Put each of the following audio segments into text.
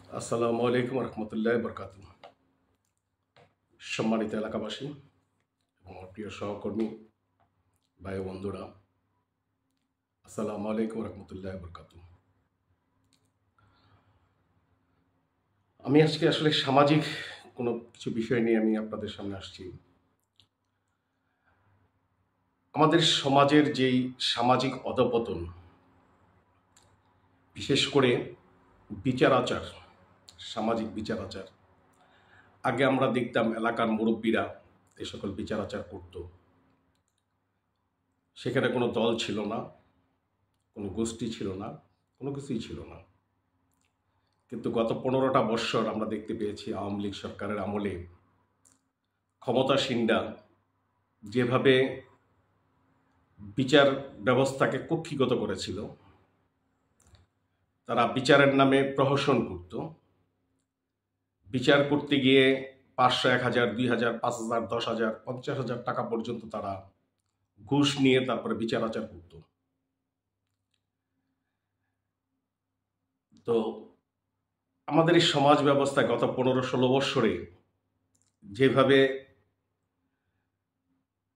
আসসালামু আলাইকুম রহমতুল্লাহ বরকাত। সম্মানিত এলাকাবাসী এবং আমার প্রিয় সহকর্মী ভাই ও বন্ধুরা, আসসালামু আলাইকুম রহমতুল্লাহ বরকাত। আমি আজকে আসলে সামাজিক কোনো কিছু বিষয় নিয়ে আমি আপনাদের সামনে আসছি। আমাদের সমাজের যেই সামাজিক অধঃপতন, বিশেষ করে বিচার আচার, সামাজিক বিচার আচার। আগে আমরা দেখতাম এলাকার মুরব্বীরা এই সকল বিচার আচার করত। সেখানে কোনো দল ছিল না, কোনো গোষ্ঠী ছিল না, কোনো কিছুই ছিল না। কিন্তু গত 15টা বৎসর আমরা দেখতে পেয়েছি আওয়ামী লীগ সরকারের আমলে ক্ষমতাসীনরা যেভাবে বিচার ব্যবস্থাকে কক্ষিগত করেছিল। তারা বিচারের নামে প্রহসন করত। বিচার করতে গিয়ে 500, 1000, 2000, 5000, 10,000, 50,000 টাকা পর্যন্ত তারা ঘুষ নিয়ে তারপরে বিচার আচার করত। তো আমাদের এই সমাজ ব্যবস্থায় গত 15-16 বৎসরে যেভাবে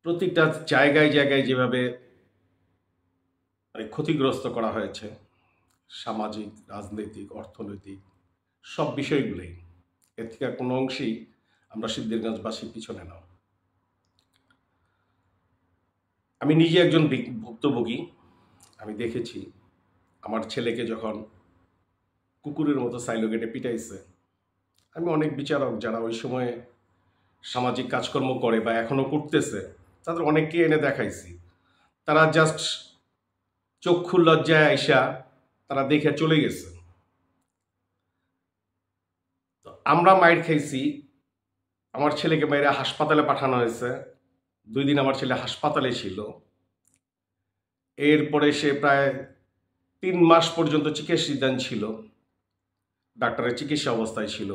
প্রতিটা জায়গায় জায়গায় যেভাবে ক্ষতিগ্রস্ত করা হয়েছে, সামাজিক, রাজনৈতিক, অর্থনৈতিক সব বিষয়গুলোই, এর থেকে কোনো অংশেই আমরা সিদ্ধিরগঞ্জবাসীর পিছনে না। আমি নিজে একজন ভুক্তভোগী। আমি দেখেছি আমার ছেলেকে যখন কুকুরের মতো সাইলোগেটে পিটাইছে। আমি অনেক বিচারক যারা ওই সময়ে সামাজিক কাজকর্ম করে বা এখনো করতেছে, তাদের অনেককে এনে দেখাইছি। তারা জাস্ট চক্ষু লজ্জায় আইসা তারা দেখে চলে গেছে। তো আমরা মাইর খাইছি। আমার ছেলেকে মাইরে হাসপাতালে পাঠানো হয়েছে। 2 দিন আমার ছেলে হাসপাতালে ছিল। এরপরে সে প্রায় 3 মাস পর্যন্ত চিকিৎসাধীন ছিল, ডাক্তারের চিকিৎসা অবস্থায় ছিল।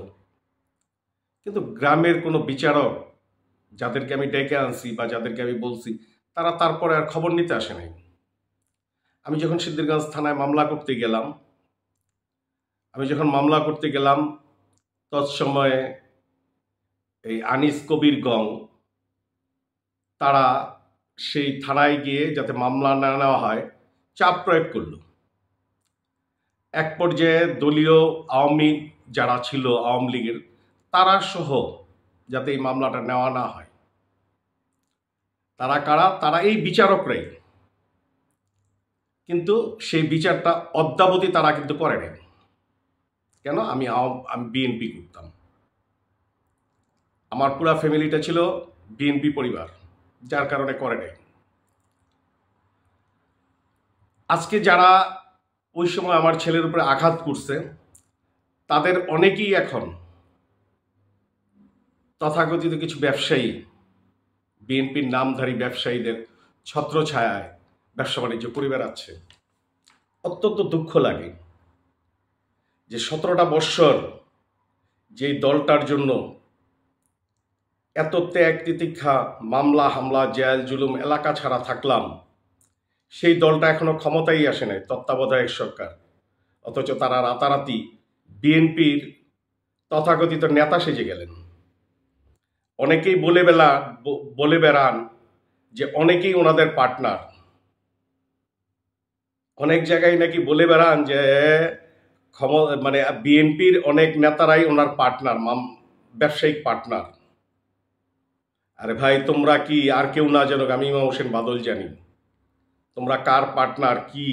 কিন্তু গ্রামের কোনো বিচারক যাদেরকে আমি ডেকে আনছি বা যাদেরকে আমি বলছি, তারা তারপরে আর খবর নিতে আসে নাই। আমি যখন সিদ্ধিরগঞ্জ থানায় মামলা করতে গেলাম, তৎসময়ে এই আনিস কবির গং তারা সেই থানায় গিয়ে যাতে মামলা না নেওয়া হয় চাপ প্রয়োগ করল। এক পর্যায়ে দলীয় আওয়ামী যারা ছিল, আওয়ামী লীগের, তারা সহ যাতে এই মামলাটা নেওয়া না হয়। তারা কারা? তারা এই বিচারকরাই। কিন্তু সেই বিচারটা অদ্যাবধি তারা কিন্তু করে নাই। কেন? আমি বিএনপি করতাম। আমার পুরা ফ্যামিলিটা ছিল বিএনপি পরিবার, যার কারণে করে নাই। আজকে যারা ওই সময় আমার ছেলের উপরে আঘাত করছে, তাদের অনেকেই এখন তথাকথিত কিছু ব্যবসায়ী, বিএনপির নামধারী ব্যবসায়ীদের ছত্রছায়ায় ব্যবসা বাণিজ্য করে বেড়াচ্ছে। অত্যন্ত দুঃখ লাগে যে 17টা বৎসর যেই দলটার জন্য এত ত্যাগ তিতিক্ষা, মামলা হামলা, জেল জুলুম, এলাকা ছাড়া থাকলাম, সেই দলটা এখনো ক্ষমতায় আসে নাই, তত্ত্বাবধায়ক সরকার। অথচ তারা রাতারাতি বিএনপির তথাকথিত নেতা সেজে গেলেন। অনেকেই বলে বেড়ান যে অনেকেই ওনাদের পার্টনার। অনেক জায়গায় নাকি বলে বেড়ান যে মানে বিএনপির অনেক নেতারাই ওনার পার্টনার, ব্যবসায়িক পার্টনার। আরে ভাই, তোমরা কি আর কেউ না জানুক, আমি ইমাম হোসেন বাদল জানি তোমরা কার পার্টনার কি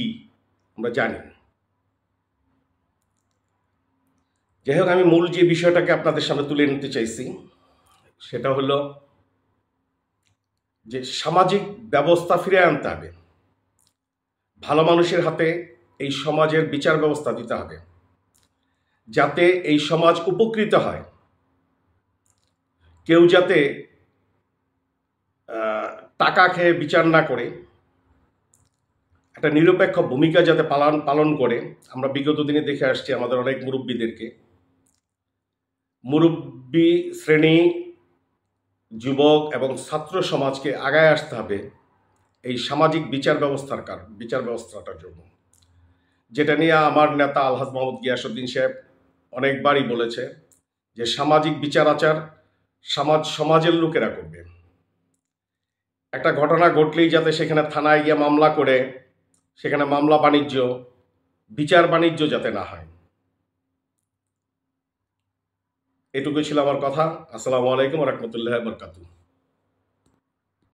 আমরা জানি। যাই হোক, আমি মূল যে বিষয়টাকে আপনাদের সামনে তুলে নিতে চাইছি সেটা হলো যে সামাজিক ব্যবস্থা ফিরে আনতে হবে। ভালো মানুষের হাতে এই সমাজের বিচার ব্যবস্থা দিতে হবে, যাতে এই সমাজ উপকৃত হয়। কেউ যাতে টাকা খেয়ে বিচার না করে একটা নিরপেক্ষ ভূমিকা যাতে পালন করে। আমরা বিগত দিনে দেখে আসছি আমাদের অনেক মুরব্বীদেরকে। মুরব্বী শ্রেণী, যুবক এবং ছাত্র সমাজকে আগায় আসতে হবে এই সামাজিক বিচার ব্যবস্থাটার জন্য, যেটা নিয়ে আমার নেতা আলহাজ মোহাম্মদ গিয়াসউদ্দিন সাহেব অনেকবারই বলেছে যে সামাজিক বিচার আচার সমাজের লোকেরা করবে। একটা ঘটনা ঘটলেই যাতে সেখানে থানায় গিয়ে মামলা করে সেখানে মামলা বাণিজ্য, বিচার বাণিজ্য যাতে না হয়। এটুকুই ছিল আমার কথা। আসসালামু আলাইকুম ওয়া রাহমাতুল্লাহি ওয়া বারাকাতুহু।